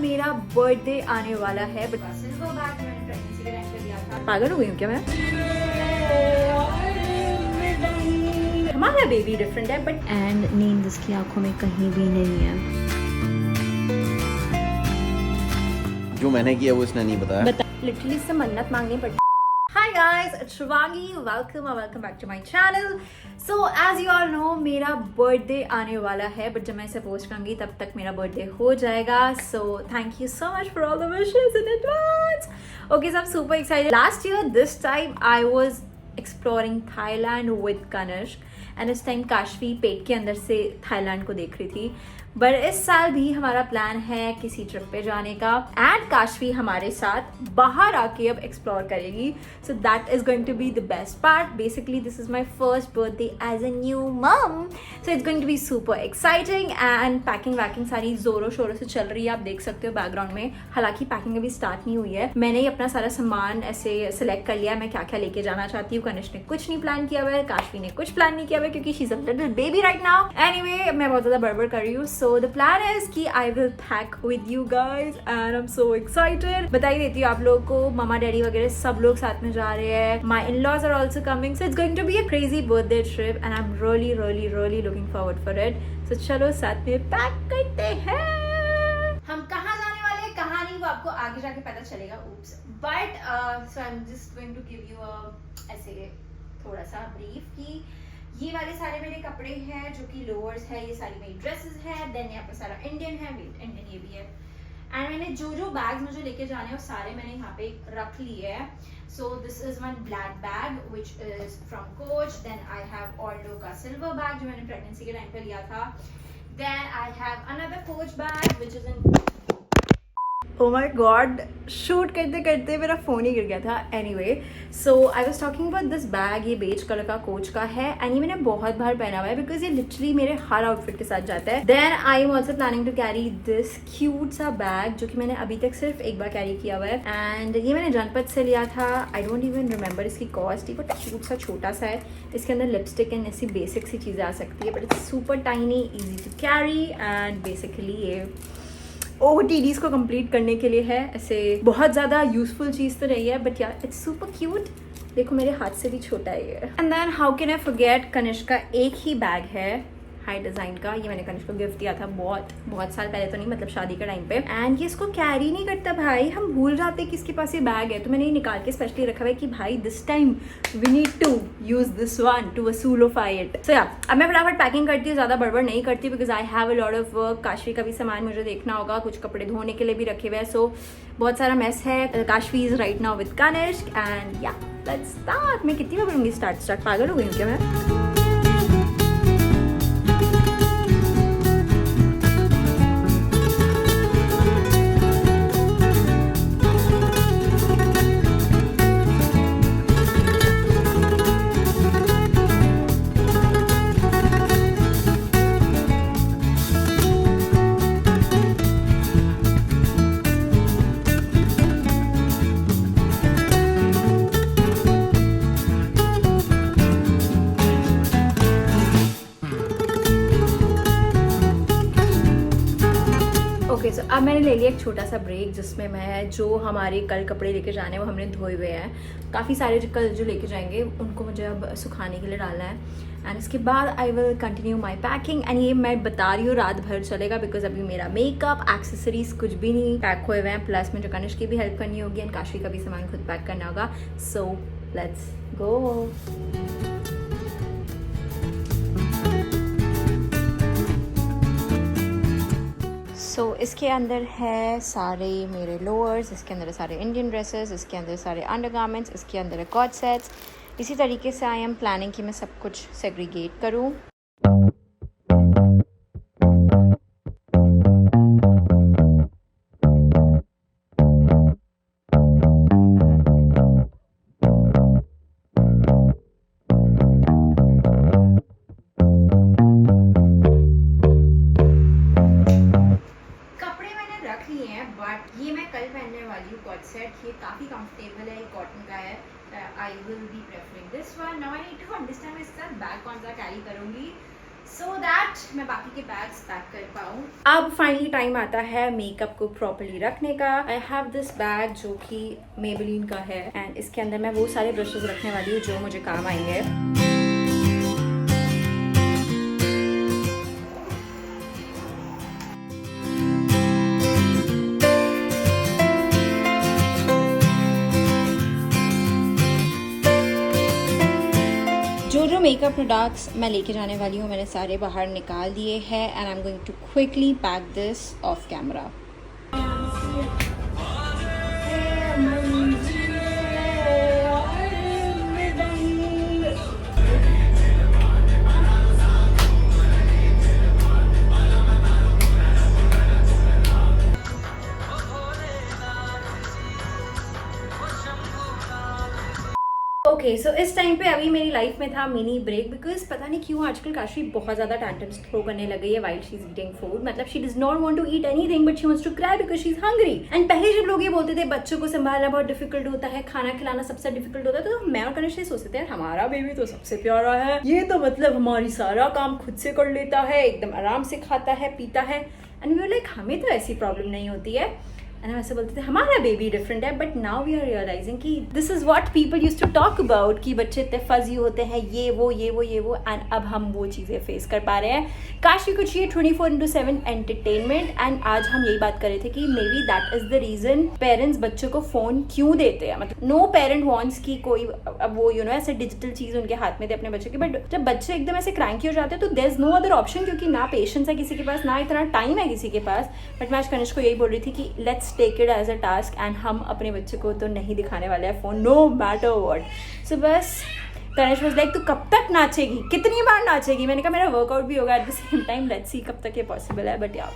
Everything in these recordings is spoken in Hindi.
मेरा बर्थडे आने वाला है बट पागल हो गई हूँ क्या मैं? हमारा बेबी डिफरेंट है बट एंड नींद इसकी आंखों में कहीं भी नहीं है। जो मैंने किया वो इसने नहीं बताया। लिटरली से मन्नत मांगनी पड़ती। Hi guys, it's Shrivangi. Welcome back to my channel. So as you all know, मेरा बर्थडे आने वाला है बट जब मैं इसे पोस्ट करूँगी तब तक मेरा बर्थडे हो जाएगा. So thank you so much for all the wishes in advance. Okay, so I'm super excited. Last year this time I was exploring Thailand with Kanishk and इस टाइम काशवी पेट के अंदर से थाईलैंड को देख रही थी. बट इस साल भी हमारा प्लान है किसी ट्रिप पे जाने का एंड काशवी हमारे साथ बाहर आके अब एक्सप्लोर करेगी. So that is going to be the best part. Basically this is my first birthday as a new mum. So it's going to be super exciting and packing वैकिंग सारी जोरों शोरों से चल रही है. आप देख सकते हो बैकग्राउंड में. हालांकि पैकिंग अभी स्टार्ट नहीं हुई है. मैंने ही अपना सारा सामान ऐसे सिलेक्ट कर लिया है मैं क्या क्या लेके जाना चाहती हूँ. कनिष्क ने कुछ नहीं प्लान किया हुआ है, काशवी ने कुछ प्लान नहीं किया हुआ है क्योंकि she is a little baby right now. Anyway मैं बहुत ज्यादा बड़बड़ कर रही हूँ. So the plan is कि I will pack with you guys and I'm so excited. बता ही देती हूँ आप लोगों को, ममा डैडी वगैरह सब लोग साथ में जा रहे हैं. My in-laws are also coming, so it's going to be a crazy birthday trip and I'm really looking forward for it. So चलो साथ में पैक करते हैं. हम कहाँ जाने वाले हैं कहाँ नहीं वो आपको आगे जाके पता चलेगा. Oops. But so I'm just going to give you a ऐसे थोड़ा सा ब्रीफ की ये वाले सारे मेरे कपड़े हैं जो कि लोअर्स है, ये सारी मेरी ड्रेसेस है. देन यहाँ पे सारा इंडियन है, वेट इंडियन ये भी है. एंड मैंने जो बैग मुझे लेके जाने हैं वो सारे मैंने यहाँ पे रख लिए हैं. So this is one black bag which is from Coach. Then I have Aldo का सिल्वर बैग जो मैंने प्रेगनेंसी के टाइम पे लिया था. Then I have another Coach bag which is in Oh my God, shoot करते करते मेरा फ़ोन ही गिर गया था. Anyway so I was talking about this bag. ये बेज कलर का कोच का है एंड ये मैंने बहुत बार पहना हुआ है बिकॉज ये लिटरली मेरे हर आउटफिट के साथ जाता है. Then I am also planning to carry this cute सा बैग जो कि मैंने अभी तक सिर्फ एक बार कैरी किया हुआ है. एंड ये मैंने जनपद से लिया था. आई डोंट इवन रिमेंबर इसकी कॉस्ट ही बट क्यूट सा छोटा सा है. इसके अंदर लिपस्टिक एंड ऐसी बेसिक सी चीज़ें आ सकती है but it's super tiny, easy to carry and basically ये OOTDs को कंप्लीट करने के लिए है. ऐसे बहुत ज़्यादा यूजफुल चीज़ तो रही है बट यार इट्स सुपर क्यूट. देखो मेरे हाथ से भी छोटा है ये. And then how can I forget Kanishk का एक ही बैग है हाई डिज़ाइन का. ये मैंने कनिष्क को गिफ्ट दिया था बहुत साल पहले तो नहीं, मतलब शादी के टाइम पे. एंड ये इसको कैरी नहीं करता भाई. हम भूल जाते कि इसके पास ये बैग है तो मैंने ये निकाल के स्पेशली रखा हुआ है कि भाई this time we need to use this one to वसूलोफाई इट. सो या अब मैं फटाफट पैकिंग करती हूँ, ज़्यादा बड़बड़ नहीं करती because I have a lot of work. Kashvi का भी सामान मुझे देखना होगा, कुछ कपड़े धोने के लिए भी रखे हुए हैं. सो बहुत सारा मेस है. Kashvi is right now with Kanishk and yeah let's start. मैं कितनी बार करूँगी स्टार्ट पागल हो गई हूँ क्या मैं? ओके सो अब मैंने ले लिया एक छोटा सा ब्रेक जिसमें मैं जो हमारे कल कपड़े लेके जाने हैं वो हमने धोए हुए हैं. काफ़ी सारे कल जो लेके जाएंगे उनको मुझे अब सुखाने के लिए डालना है. एंड इसके बाद I will continue my packing. And ये मैं बता रही हूँ रात भर चलेगा बिकॉज अभी मेरा मेकअप एक्सेसरीज कुछ भी नहीं पैक हुए हुए हैं. प्लस मुझे कनिष्क की भी हेल्प करनी होगी एंड काशवी का भी सामान खुद पैक करना होगा. So let's go. सो इसके अंदर है सारे मेरे लोअर्स, इसके अंदर है सारे इंडियन ड्रेसेस, इसके अंदर सारे अंडरगारमेंट्स, इसके अंदर है कॉट सेट्स. इसी तरीके से आई एम प्लानिंग कि मैं सब कुछ सेग्रीगेट करूँ. ये काफ़ी कंफर्टेबल है, कॉटन का है. I will be preferring this one. Now I need to understand मैं इसके साथ बैग कौन सा कैरी करूँगी. सो दैट मैं बाकी के बैग्स पैक कर पाऊँ। अब फाइनली टाइम आता है मेकअप को प्रॉपर्ली रखने का। आई हैव दिस बैग जो कि मेबेलिन का है एंड इसके अंदर मैं वो सारे ब्रशेस रखने वाली हूँ जो मुझे काम आएंगे। जो मेकअप प्रोडक्ट्स मैं लेके जाने वाली हूँ मैंने सारे बाहर निकाल दिए हैं and I am going to quickly pack this of camera. Okay so इस टाइम पे अभी मेरी लाइफ में था मिनी ब्रेक बिकॉज पता नहीं क्यों आजकल काशी बहुत ज़्यादा टैंट्रम्स थ्रो करने लगी है while she is eating food. मतलब she does not want to eat anything but she wants to cry because she is hungry. And पहले जब लोग ये बोलते थे बच्चों को संभालना बहुत डिफिकल्ट होता है, खाना खिलाना सबसे डिफिकल्ट होता है, तो मैं और कनिष्क सोचते थे हमारा बेबी तो सबसे प्यारा है, ये तो मतलब हमारी सारा काम खुद से कर लेता है, एकदम आराम से खाता है पीता है। एंड वी वर लाइक हमें तो ऐसी प्रॉब्लम नहीं होती है। एंड ऐसे बोलते थे हमारा बेबी डिफरेंट है। But now we are realising कि this is what people used to talk about कि बच्चे इतने फजी होते हैं, ये वो एंड अब हम वो चीज़ें फेस कर पा रहे हैं। काशी को चाहिए 24/7 एंटरटेनमेंट एंड आज हम यही बात कर रहे थे कि may be that is the reason parents बच्चों को फोन क्यों देते हैं। मतलब नो पेरेंट वांट्स कि कोई अब वो ऐसे डिजिटल चीज उनके हाथ में दे अपने बच्चों की। बट जब बच्चे एकदम ऐसे क्रैंकी हो जाते हैं तो there is no other option, क्योंकि ना पेशेंस है किसी के पास ना इतना टाइम है किसी के पास। बट मैं आज कनिष्क को यही बोल रही थी कि let's take it as a task and हम अपने बच्चे को तो नहीं दिखाने वाले हैं phone no matter what. So बस कनिष्क वाज लाइक तू कब तक नाचेगी, कितनी बार नाचेगी। मैंने कहा मेरा वर्कआउट भी होगा at the same time, let's see कब तक ये पॉसिबल है। बट या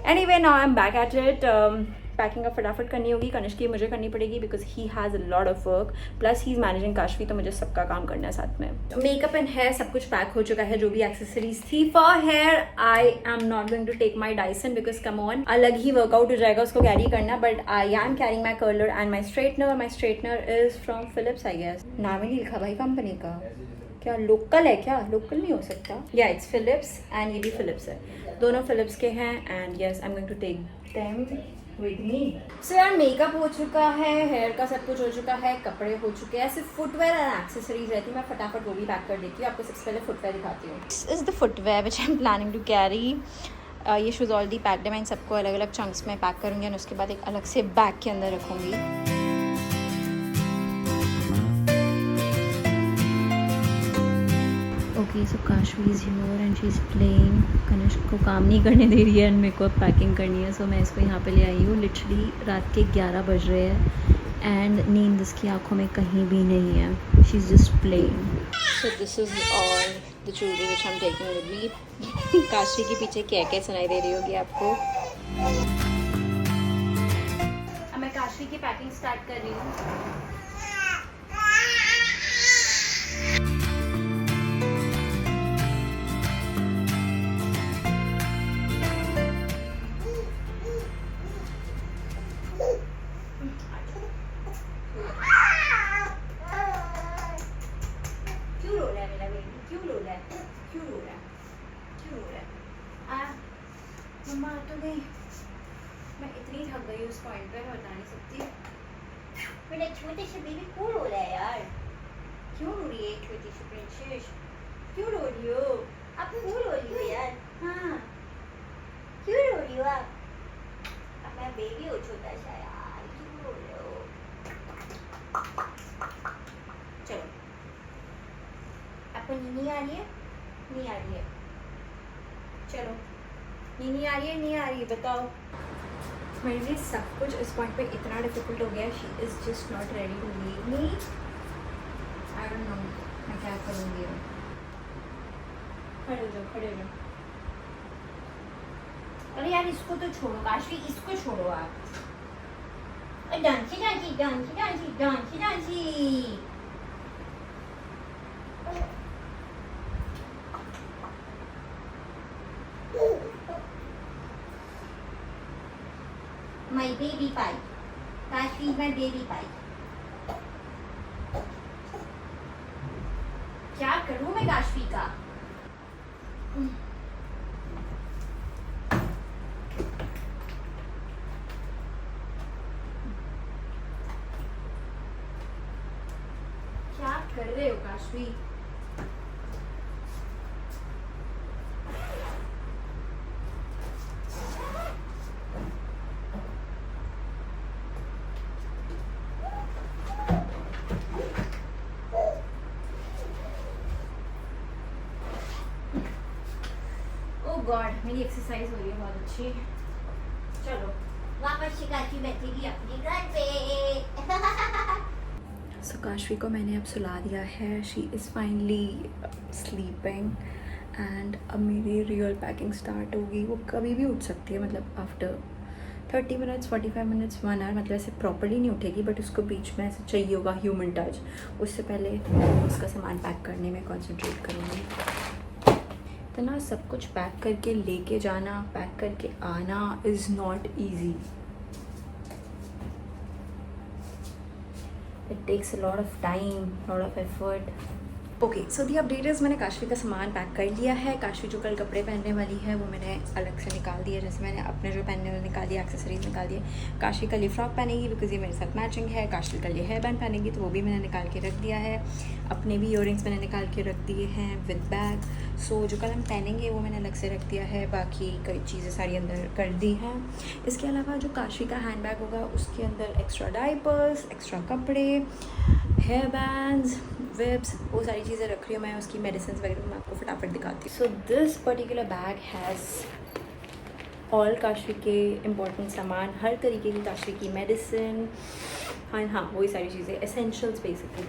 anyway now I am back at it. Packing अब फटाफट करनी होगी, कनिष्क की मुझे करनी पड़ेगी because he has a lot of work plus he is managing Kashvi, तो मुझे सबका काम करना है साथ में। मेकअप एंड हेयर सब कुछ पैक हो चुका है, जो भी एक्सेसरीज थी। For hair I am not going to take my Dyson because come on अलग ही वर्कआउट हो जाएगा उसको कैरी करना। But I am carrying my curler and my straightener is from Philips I guess. नाम ही नहीं लिखा भाई कंपनी का, क्या लोकल है क्या? लोकल नहीं हो सकता। या इट्स फिलिप्स एंड ये भी फिलिप्स है, दोनों फिलिप्स के हैं and yes I am going to take them with me. So यार मेकअप हो चुका है, हेयर का सब कुछ हो चुका है, कपड़े हो चुके हैं, सिर्फ फुटवेयर एंड एक्सेसरीज रहती है। मैं फटाफट वो भी पैक कर देती हूँ। आपको सबसे पहले फुटवेयर दिखाती हूँ। This is the footwear which I am planning to carry. ये शूज़ ऑलरेडी पैक्ड है, मैं इन सबको अलग अलग चंक्स में पैक करूँगी और उसके बाद एक अलग से बैग के अंदर रखूँगी। Okay so Kashvi is here and she is playing. Kanishk को काम नहीं करने दे रही है एंड मेरे को अब पैकिंग करनी है। सो मैं इसको यहाँ पे ले आई हूँ। लिटरली रात के 11 बज रहे हैं एंड नींद इसकी आंखों में कहीं भी नहीं है। She is just playing. So this is all the jewellery which I am taking with me. Kashvi के पीछे क्या क्या सुनाई दे रही होगी आपको। अब मैं काशवी की पैकिंग स्टार्ट कर रही हूँ। मम्मा तो गई, मैं इतनी थक गई उस पॉइंट पे मैं बता नहीं सकती। मेरा छोटे से बेबी क्यों रो रहा है यार? क्यों रो रही है छोटी सी प्रिंसेस? क्यों रो रही हो आप? क्यों रो रही हो यार? हाँ क्यों रो रही हो आप? अब मैं बेबी हो छोटा सा यार, क्यों रो रहे हो? चलो आपको नींद आ रही है? नहीं आ रही है? चलो नहीं आ रही है, नहीं आ रही है, बताओ। मेरे लिए सब कुछ इस पॉइंट पे इतना डिफिकल्ट हो गया। She is just not ready to leave me. I don't know मैं क्या करूँगी अब। खड़े हो जाओ। अरे यार इसको तो छोड़ो काशवी, इसको छोड़ो आप। डांसी। My baby pie. Kashi is my baby pie. क्या करूँ मैं काशवी का? क्या कर रहे हो काशवी? ओह गॉड, मेरी एक्सरसाइज हो रही है बहुत अच्छी। चलो वापस शिकायती बैठेगी अपने घर पे। सो काशवी को मैंने अब सुला दिया है। She is finally sleeping and अब मेरी रियल पैकिंग स्टार्ट होगी। वो कभी भी उठ सकती है, मतलब आफ्टर 30 मिनट्स, 45 मिनट्स, 1 आवर, मतलब ऐसे प्रॉपरली नहीं उठेगी, बट उसको बीच में ऐसे चाहिए होगा ह्यूमन टच। उससे पहले उसका सामान पैक करने में कॉन्सेंट्रेट करूँगी। इतना सब कुछ पैक करके लेके जाना, पैक करके आना is not easy. It takes a lot of time, lot of effort. Okay so the update is मैंने काशवी का सामान पैक कर लिया है। काशवी जो कल कपड़े पहनने वाली है वो मैंने अलग से निकाल दिया, जैसे मैंने अपने जो पहनने वाले निकाल दिया, एक्सेसरीज निकाल दिए। काशवी कल ये फ्रॉक पहनेगी बिकॉज ये मेरे साथ मैचिंग है। काशवी कल ये हेयर बैंड पहनेगी तो वो भी मैंने निकाल के रख दिया है। अपने भी ईयरिंग्स मैंने निकाल के रख दिए हैं विद बैग। सो जो कल हम पहनेंगे वो मैंने अलग से रख दिया है, बाकी कई चीज़ें सारी अंदर कर दी हैं। इसके अलावा जो काशवी का हैंड बैग होगा उसके अंदर एक्स्ट्रा डाइपर्स, एक्स्ट्रा कपड़े, हेयर बैंड्स, विब्स, वो सारी चीज़ें रख रही हूँ मैं। उसकी मेडिसिन वगैरह मैं आपको फटाफट दिखाती हूँ। So this particular bag has all Kashvi के इम्पोर्टेंट सामान, हर तरीके की काशवी की मेडिसिन, हाँ वही सारी चीज़ें, एसेंशियल्स बेसिकली।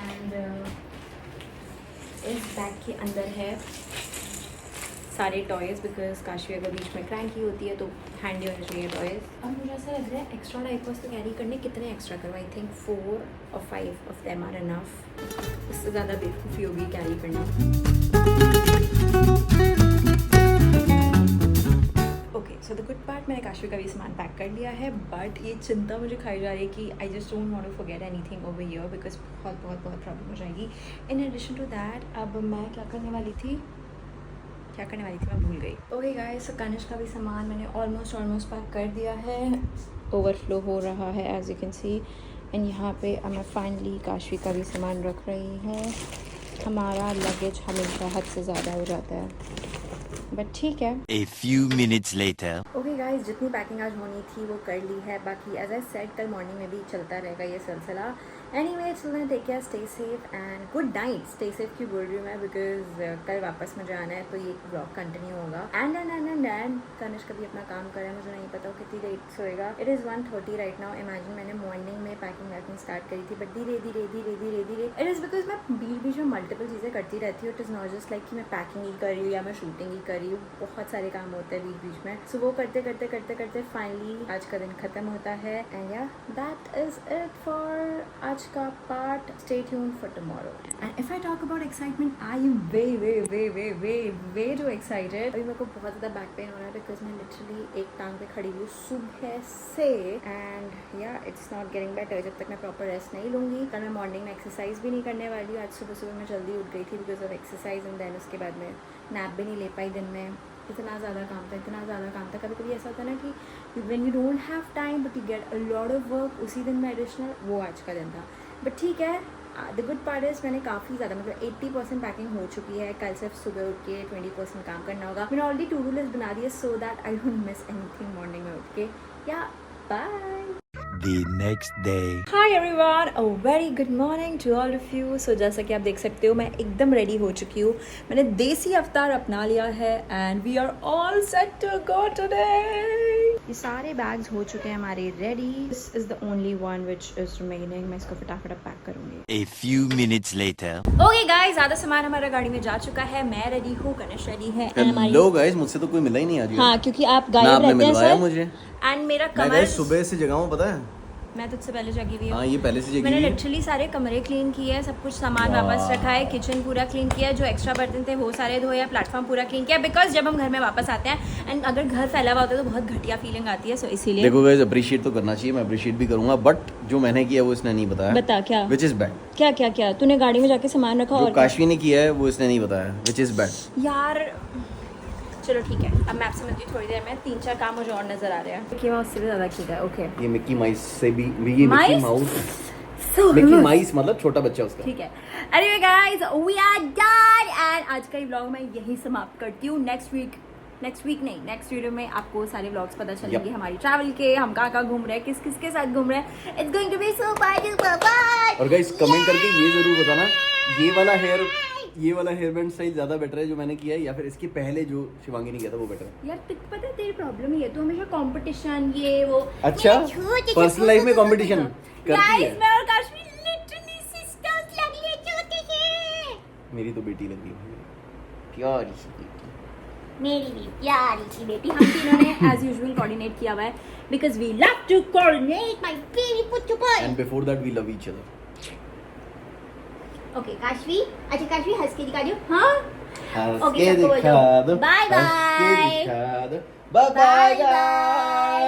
एंड इस बैग के अंदर है सारे टॉयज़, बिकॉज काशवी अगर बीच में क्रैंकी होती है तो हैंडी होने चाहिए टॉयज़। अब मुझे ऐसा लग रहा है एक्स्ट्रा डाइपर्स तो कैरी करने, कितने एक्स्ट्रा करो? आई थिंक 4 और 5 ऑफ देम आर इनफ। इससे ज़्यादा बेवकूफ़ी होगी कैरी करना। Okay so the good part, मैंने काशवी का भी सामान पैक कर लिया है, बट ये चिंता मुझे खाई जा रही है कि I just don't want to forget anything over here, because बहुत प्रॉब्लम हो जाएगी। इन एडिशन टू दैट अब मैं क्या करने वाली थी मैं भूल गई। ओके गाइस, सो कनिश का भी सामान मैंने ऑलमोस्ट पैक कर दिया है। ओवरफ्लो हो रहा है as you can see. And यहाँ पे अब मैं फाइनली काशवी का भी सामान रख रही हूँ। हमारा लगेज हमेशा हद से ज़्यादा हो जाता है, बट ठीक है। A few minutes later. Okay guys, जितनी पैकिंग आज होनी थी वो कर ली है। बाकी एज आई सेड कल मॉर्निंग में भी चलता रहेगा ये सिलसिला। Anyway children, take care, stay safe and good night. Stay safe क्यों बोल रही हूँ मैं, बिकॉज कल वापस मुझे आना है तो ये ब्लॉग कंटिन्यू होगा। एंड कनिश कभी अपना काम करे, मुझे नहीं पता वो कितनी लेट सोएगा। It is 1:30 right now. Imagine मैंने मॉर्निंग में पैकिंग स्टार्ट करी थी, बट धीरे धीरे इट इज़ बिकॉज मैं बीच में मल्टीपल चीज़ें करती रहती हूँ। It is not just like कि मैं पैकिंग ही कर रही हूँ या मैं शूटिंग ही कर रही हूँ, बहुत सारे काम होते हैं बीच में। सो वो करते फाइनली आज का दिन खत्म होता है। एंड या दैट इज इट फॉर आज का part. Stay tuned for tomorrow. And if I talk about excitement, I am way to excited. अभी मेरे को बहुत ज़्यादा बैक पेन हो रहा है बिकॉज मैं लिटरली एक टांग पे खड़ी हुई सुबह से। एंड या इट्स नॉट गेटिंग बेटर जब तक मैं प्रॉपर रेस्ट नहीं लूँगी। कल मैं मॉर्निंग में एक्सरसाइज भी नहीं करने वाली हूँ। आज सुबह मैं जल्दी उठ गई थी because of exercise. And then उसके बाद में नैप भी नहीं ले पाई दिन में। इतना ज़्यादा काम था। कभी कभी ऐसा होता है ना कि when you don't have time but you get a lot of work उसी दिन में एडिशनल, वो आज का दिन था। बट ठीक है, द गुड पार्ट इज़ मैंने काफ़ी ज़्यादा, मतलब 80% पैकिंग हो चुकी है। कल सिर्फ सुबह उठ के 20% काम करना होगा। मैंने ऑलरेडी टू डू लिस्ट बना दी है so that I don't miss anything morning में उठ के। या bye. The next day. Hi everyone, a very good morning to all of you. So जैसा कि आप देख सकते हो मैं एकदम रेडी हो चुकी हूँ। मैंने देसी अवतार अपना लिया है and we are all set to go today. ये सारे बैग्स हो चुके हैं हमारे ready. This is the only one which is remaining. मैं इसको फटाफट पैक करूँगी। A few minutes later. Okay guys, ज़्यादा सामान हमारा गाड़ी में जा चुका है। मैं रेडी हूँ, कनिश रेडी है। and हमारी- हेलो गाइस, मुझसे तो कोई मिला ही नहीं आज। हाँ, क्योंकि आप ना गायब आपने रहते हैं मिलवाया सर। मुझे। एंड मेरा मैं कमर गाइस सुबह से जगा हूँ, पता है मैं तुझसे पहले जगी हुई हाँ हूँ। ये पहले से जगी मैंने हुई है। लिटरली सारे कमरे क्लीन किए हैं, सब कुछ सामान वापस रखा है, किचन पूरा क्लीन किया है, जो एक्स्ट्रा बर्तन थे वो सारे धोए, प्लेटफॉर्म पूरा क्लीन किया, बिकॉज जब हम घर में वापस आते हैं एंड अगर घर फैला हुआ होता है तो बहुत घटिया फीलिंग आती है, सो इसीलिए। देखो गाइस, अप्रिशिएट तो करना चाहिए, मैं अप्रिशिएट भी करूंगा, बट जो मैंने किया वो इसने नहीं बताया। बता क्या? Which is bad. क्या क्या क्या तूने गाड़ी में जाके सामान रखा? जो और क्या? काशवी ने किया है वो इसने नहीं बताया, विच इज बैड। यार चलो ठीक है, अब मैं आपसे मिलती हूँ थोड़ी देर में, 3-4 काम मुझे और नजर आ रहे हैं। मिकी माउस से भी ज्यादा क्यूट है। ओके ये मिक्की माउस से भी, ये mice? Mickey mouse, Mickey mouse मतलब छोटा बच्चा उसका। ठीक है। अरे guys we are done and आज का ये व्लॉग मैं यहीं समाप्त करती हूँ। नेक्स्ट वीडियो में आपको सारे व्लॉग्स पता चलेंगे हमारी ट्रैवल के, हम कहाँ घूम रहे हैं, किस किस के साथ घूम रहे हैं। It's going to be so fun. और गाइस कमेंट करके ये जरूर बताना ये वाला हेयर बैंड स्टाइल ज्यादा बेटर है जो मैंने किया है, या फिर इसके पहले जो शिवांगी ने किया था वो बेटर है। यार पता है तेरी प्रॉब्लम ये तो हमेशा कंपटीशन ये वो। अच्छा, पर्सनल लाइफ में कंपटीशन करती है। गाइस मैं और काश्मीर लिटरली सिस्टर्स लगले छोटे हैं। मेरी तो बेटी लग रही है, प्यारी सी बेटी। मेरी भी प्यारी सी बेटी। हम तीनों ने एज यूजुअल कोऑर्डिनेट किया हुआ है because we love to coordinate. My baby Puttu boy. And before that we love each other. Okay Kashvi, अच्छा काशवी हंस के दिखा दो। हाँ हंस ओके, के सबको बोलो। दिखा दो, Bye हंस के bye. दिखा दो। Bye bye See guys.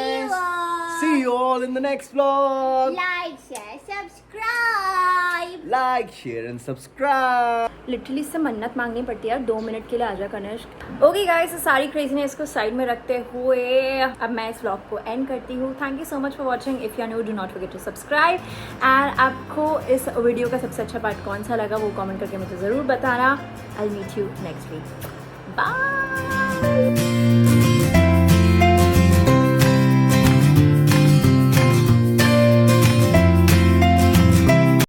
you all. See you all in the next vlog. Like, share, subscribe. Like, share and subscribe. Literally इससे मन्नत मांगनी पड़ती है यार, 2 मिनट के लिए आजा कनिष्क। ओके गाइस, सारी क्रेजीनेस को साइड में रखते हुए अब मैं इस व्लॉग को एंड करती हूँ। Thank you so much for watching. If you are new do not forget to subscribe and आपको इस वीडियो का सबसे अच्छा पार्ट कौन सा लगा वो कमेंट करके मुझे ज़रूर बताना। I meet you next week. Bye.